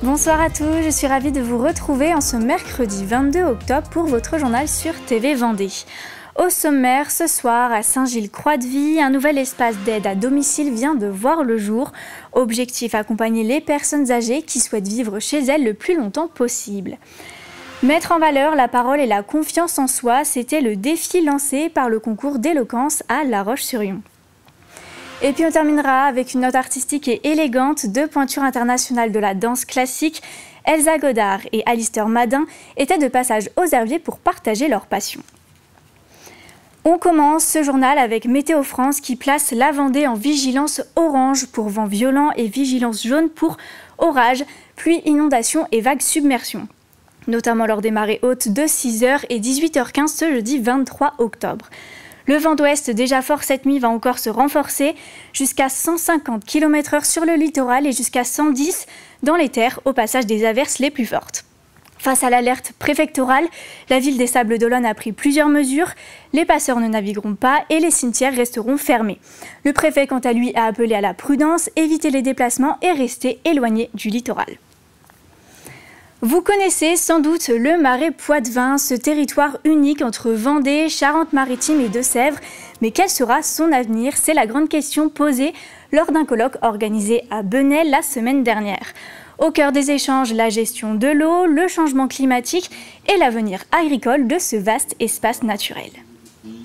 Bonsoir à tous, je suis ravie de vous retrouver en ce mercredi 22 octobre pour votre journal sur TV Vendée. Au sommaire, ce soir, à Saint-Gilles-Croix-de-Vie, un nouvel espace d'aide à domicile vient de voir le jour. Objectif, accompagner les personnes âgées qui souhaitent vivre chez elles le plus longtemps possible. Mettre en valeur la parole et la confiance en soi, c'était le défi lancé par le concours d'éloquence à La Roche-sur-Yon. Et puis on terminera avec une note artistique et élégante. Deux pointures internationales de la danse classique, Elsa Godard et Alistair Madin, étaient de passage aux Herbiers pour partager leur passion. On commence ce journal avec Météo France qui place la Vendée en vigilance orange pour vent violent et vigilance jaune pour orage, pluie, inondation et vagues submersion, notamment lors des marées hautes de 6h et 18h15 ce jeudi 23 octobre. Le vent d'ouest, déjà fort cette nuit, va encore se renforcer jusqu'à 150 km/h sur le littoral et jusqu'à 110 dans les terres au passage des averses les plus fortes. Face à l'alerte préfectorale, la ville des Sables-d'Olonne a pris plusieurs mesures. Les passeurs ne navigueront pas et les cimetières resteront fermés. Le préfet, quant à lui, a appelé à la prudence, éviter les déplacements et rester éloigné du littoral. Vous connaissez sans doute le Marais Poitevin, ce territoire unique entre Vendée, Charente-Maritime et Deux-Sèvres. Mais quel sera son avenir? C'est la grande question posée lors d'un colloque organisé à Benay la semaine dernière. Au cœur des échanges, la gestion de l'eau, le changement climatique et l'avenir agricole de ce vaste espace naturel.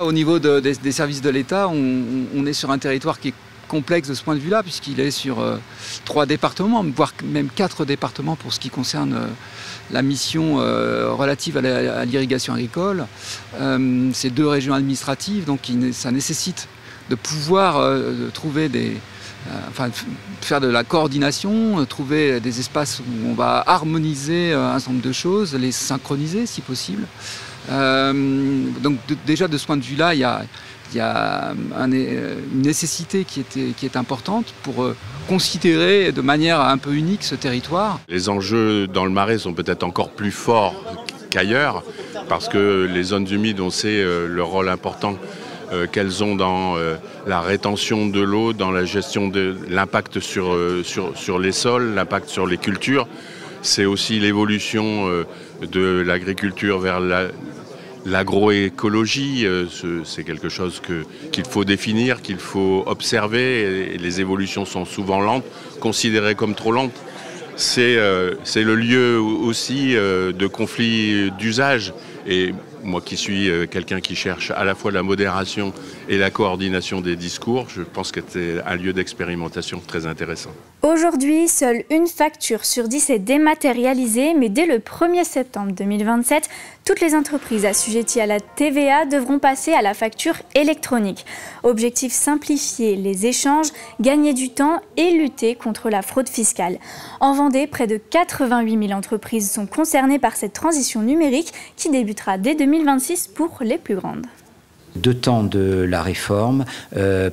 Au niveau des services de l'État, on est sur un territoire qui est complexe de ce point de vue-là, puisqu'il est sur 3 départements, voire même 4 départements pour ce qui concerne la mission relative à l'irrigation agricole. C'est 2 régions administratives, donc ça nécessite de pouvoir trouver faire de la coordination, trouver des espaces où on va harmoniser un certain nombre de choses, les synchroniser si possible. Donc déjà de ce point de vue-là, il y a une nécessité qui est importante pour considérer de manière un peu unique ce territoire. Les enjeux dans le Marais sont peut-être encore plus forts qu'ailleurs, parce que les zones humides, on sait le rôle important qu'elles ont dans la rétention de l'eau, dans la gestion de l'impact sur les sols, l'impact sur les cultures. C'est aussi l'évolution de l'agriculture vers l'agroécologie. C'est quelque chose qu'il faut définir, qu'il faut observer. Et les évolutions sont souvent lentes, considérées comme trop lentes. C'est le lieu aussi de conflits d'usage. Et moi qui suis quelqu'un qui cherche à la fois la modération et la coordination des discours, je pense que c'est un lieu d'expérimentation très intéressant. Aujourd'hui, seule une facture sur 10 est dématérialisée, mais dès le 1er septembre 2027, toutes les entreprises assujetties à la TVA devront passer à la facture électronique. Objectif, simplifier les échanges, gagner du temps et lutter contre la fraude fiscale. En Vendée, près de 88 000 entreprises sont concernées par cette transition numérique qui débutera dès 2026 pour les plus grandes. 2 temps de la réforme.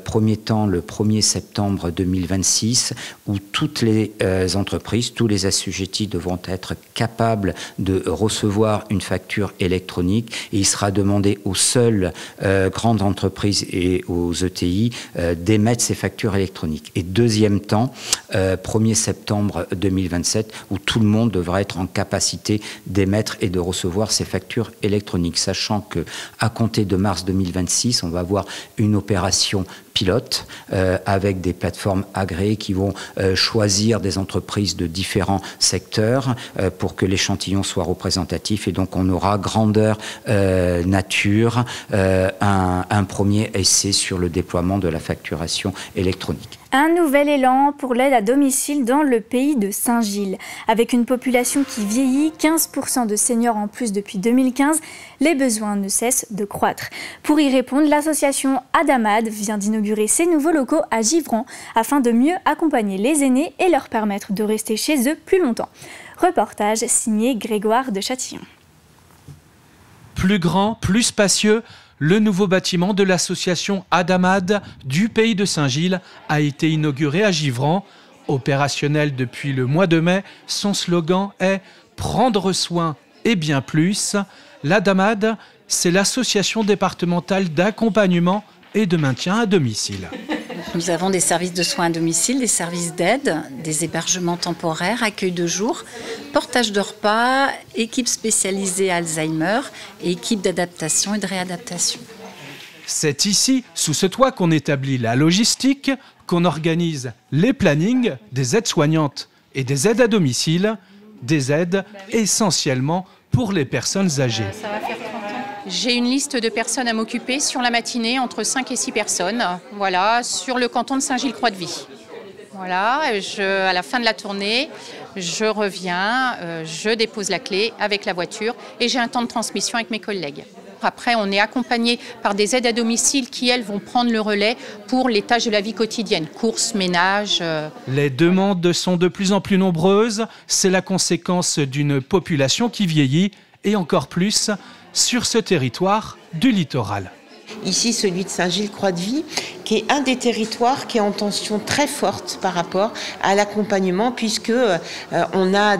Premier temps, le 1er septembre 2026, où toutes les entreprises, tous les assujettis devront être capables de recevoir une facture électronique. Et il sera demandé aux seules grandes entreprises et aux ETI d'émettre ces factures électroniques. Et deuxième temps, 1er septembre 2027, où tout le monde devra être en capacité d'émettre et de recevoir ces factures électroniques, sachant que à compter de mars 2026, on va avoir une opération pilote avec des plateformes agréées qui vont choisir des entreprises de différents secteurs pour que l'échantillon soit représentatif. Et donc on aura grandeur nature un premier essai sur le déploiement de la facturation électronique. Un nouvel élan pour l'aide à domicile dans le pays de Saint-Gilles. Avec une population qui vieillit, 15% de seniors en plus depuis 2015, les besoins ne cessent de croître. Pour y répondre, l'association Adamad vient d'inaugurer ses nouveaux locaux à Givran afin de mieux accompagner les aînés et leur permettre de rester chez eux plus longtemps. Reportage signé Grégoire de Châtillon. Plus grand, plus spacieux, le nouveau bâtiment de l'association Adamad du pays de Saint-Gilles a été inauguré à Givran. Opérationnel depuis le mois de mai, son slogan est « prendre soin et bien plus. L'ADAMAD, c'est l'association départementale d'accompagnement et de maintien à domicile. Nous avons des services de soins à domicile, des services d'aide, des hébergements temporaires, accueil de jour, portage de repas, équipe spécialisée Alzheimer et équipe d'adaptation et de réadaptation. C'est ici, sous ce toit, qu'on établit la logistique, qu'on organise les plannings des aides-soignantes et des aides à domicile, des aides essentiellement pour les personnes âgées. J'ai une liste de personnes à m'occuper sur la matinée, entre 5 et 6 personnes, voilà, sur le canton de Saint-Gilles-Croix-de-Vie. Voilà, à la fin de la tournée, je reviens, je dépose la clé avec la voiture et j'ai un temps de transmission avec mes collègues. Après, on est accompagné par des aides à domicile qui, elles, vont prendre le relais pour les tâches de la vie quotidienne, courses, ménage. Les demandes sont de plus en plus nombreuses. C'est la conséquence d'une population qui vieillit et encore plus sur ce territoire du littoral. Ici, celui de Saint-Gilles-Croix-de-Vie, qui est un des territoires qui est en tension très forte par rapport à l'accompagnement, puisque on a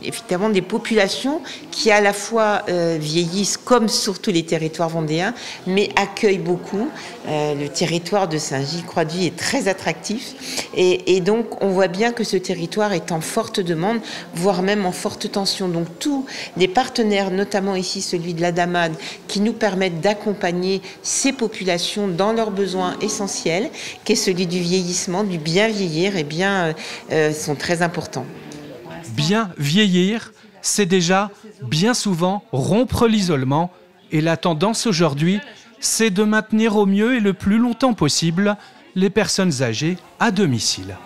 évidemment des populations qui à la fois vieillissent, comme sur tous les territoires vendéens, mais accueillent beaucoup. Le territoire de Saint-Gilles-Croix-de-Vie est très attractif, et donc on voit bien que ce territoire est en forte demande, voire même en forte tension. Donc tous les partenaires, notamment ici celui de l'ADAMAD, qui nous permettent d'accompagner ces populations dans leurs besoins essentiels, qui est celui du vieillissement, du bien vieillir, et bien sont très importants. Bien vieillir, c'est déjà bien souvent rompre l'isolement, et la tendance aujourd'hui, c'est de maintenir au mieux et le plus longtemps possible les personnes âgées à domicile.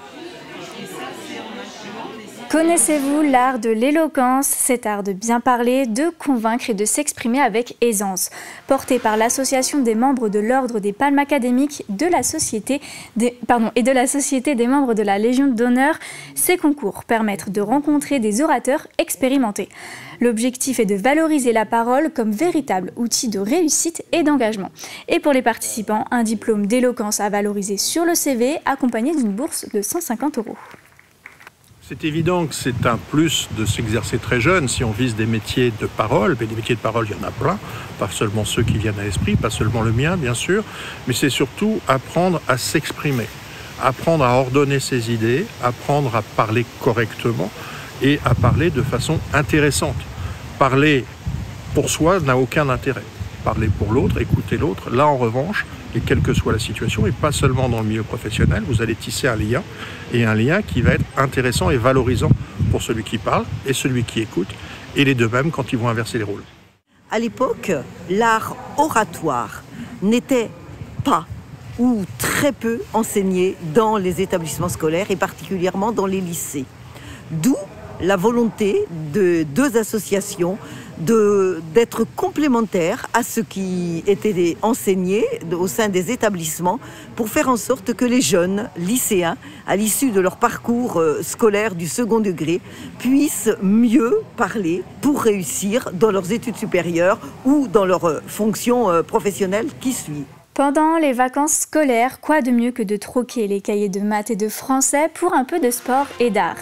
Connaissez-vous l'art de l'éloquence, cet art de bien parler, de convaincre et de s'exprimer avec aisance? Porté par l'association des membres de l'Ordre des Palmes académiques et de la Société des membres de la Légion d'honneur, ces concours permettent de rencontrer des orateurs expérimentés. L'objectif est de valoriser la parole comme véritable outil de réussite et d'engagement. Et pour les participants, un diplôme d'éloquence à valoriser sur le CV, accompagné d'une bourse de 150 €. C'est évident que c'est un plus de s'exercer très jeune si on vise des métiers de parole. Mais des métiers de parole, il y en a plein, pas seulement ceux qui viennent à l'esprit, pas seulement le mien, bien sûr, mais c'est surtout apprendre à s'exprimer, apprendre à ordonner ses idées, apprendre à parler correctement et à parler de façon intéressante. Parler pour soi n'a aucun intérêt. Parler pour l'autre, écouter l'autre, là en revanche, et quelle que soit la situation, et pas seulement dans le milieu professionnel, vous allez tisser un lien, et un lien qui va être intéressant et valorisant pour celui qui parle et celui qui écoute, et les deux mêmes quand ils vont inverser les rôles. À l'époque, l'art oratoire n'était pas ou très peu enseigné dans les établissements scolaires et particulièrement dans les lycées. D'où la volonté de deux associations d'être complémentaires à ce qui était enseigné au sein des établissements pour faire en sorte que les jeunes lycéens, à l'issue de leur parcours scolaire du second degré, puissent mieux parler pour réussir dans leurs études supérieures ou dans leur fonction professionnelle qui suit. Pendant les vacances scolaires, quoi de mieux que de troquer les cahiers de maths et de français pour un peu de sport et d'art?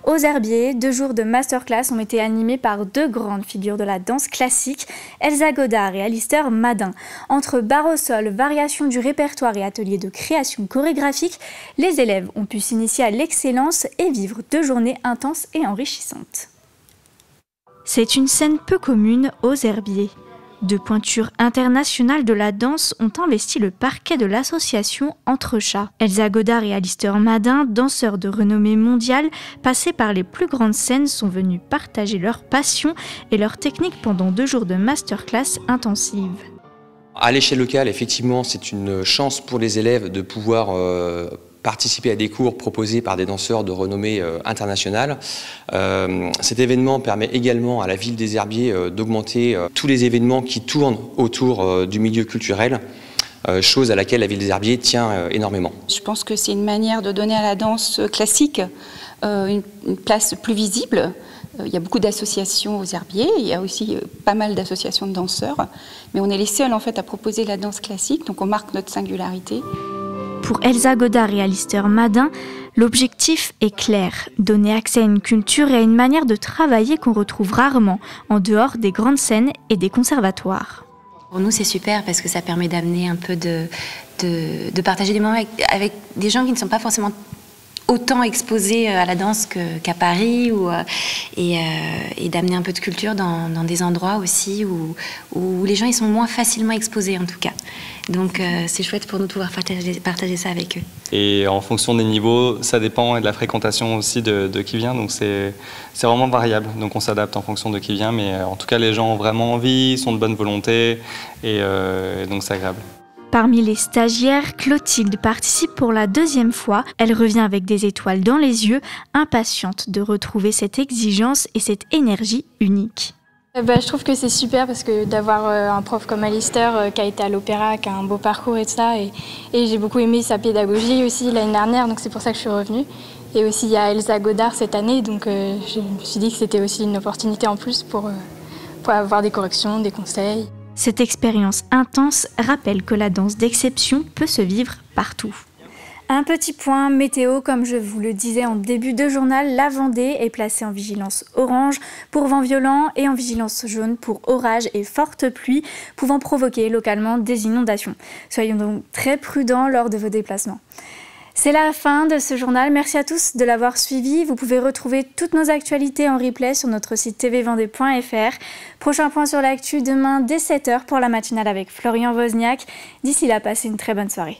Aux Herbiers, 2 jours de masterclass ont été animés par 2 grandes figures de la danse classique, Elsa Godard et Alistair Madin. Entre barre au sol, variations du répertoire et ateliers de création chorégraphique, les élèves ont pu s'initier à l'excellence et vivre 2 journées intenses et enrichissantes. C'est une scène peu commune aux Herbiers. 2 pointures internationales de la danse ont investi le parquet de l'association Entrechats. Elsa Godard et Alistair Madin, danseurs de renommée mondiale, passés par les plus grandes scènes, sont venus partager leur passion et leur technique pendant 2 jours de masterclass intensive. À l'échelle locale, effectivement, c'est une chance pour les élèves de pouvoir participer à des cours proposés par des danseurs de renommée internationale. Cet événement permet également à la ville des Herbiers d'augmenter tous les événements qui tournent autour du milieu culturel, chose à laquelle la ville des Herbiers tient énormément. Je pense que c'est une manière de donner à la danse classique une place plus visible. Il y a beaucoup d'associations aux Herbiers, il y a aussi pas mal d'associations de danseurs, mais on est les seuls en fait à proposer la danse classique, donc on marque notre singularité. Pour Elsa Godard et Alistair Madin, l'objectif est clair, donner accès à une culture et à une manière de travailler qu'on retrouve rarement en dehors des grandes scènes et des conservatoires. Pour nous, c'est super parce que ça permet d'amener un peu de partager des moments avec des gens qui ne sont pas forcément autant exposés à la danse qu'à Paris et d'amener un peu de culture dans des endroits aussi où les gens ils sont moins facilement exposés en tout cas. Donc c'est chouette pour nous de pouvoir partager ça avec eux. Et en fonction des niveaux, ça dépend et de la fréquentation aussi de qui vient, donc c'est vraiment variable. Donc on s'adapte en fonction de qui vient, mais en tout cas les gens ont vraiment envie, sont de bonne volonté et donc c'est agréable. Parmi les stagiaires, Clotilde participe pour la 2e fois. Elle revient avec des étoiles dans les yeux, impatiente de retrouver cette exigence et cette énergie unique. Je trouve que c'est super parce que d'avoir un prof comme Alistair qui a été à l'opéra, qui a un beau parcours et tout ça. Et j'ai beaucoup aimé sa pédagogie aussi l'année dernière, donc c'est pour ça que je suis revenue. Et aussi il y a Elsa Godard cette année, donc je me suis dit que c'était aussi une opportunité en plus pour avoir des corrections, des conseils. Cette expérience intense rappelle que la danse d'exception peut se vivre partout. Un petit point météo, comme je vous le disais en début de journal, la Vendée est placée en vigilance orange pour vent violent et en vigilance jaune pour orage et fortes pluies pouvant provoquer localement des inondations. Soyons donc très prudents lors de vos déplacements. C'est la fin de ce journal. Merci à tous de l'avoir suivi. Vous pouvez retrouver toutes nos actualités en replay sur notre site tvvendée.fr. Prochain point sur l'actu demain dès 7h pour la matinale avec Florian Wozniak. D'ici là, passez une très bonne soirée.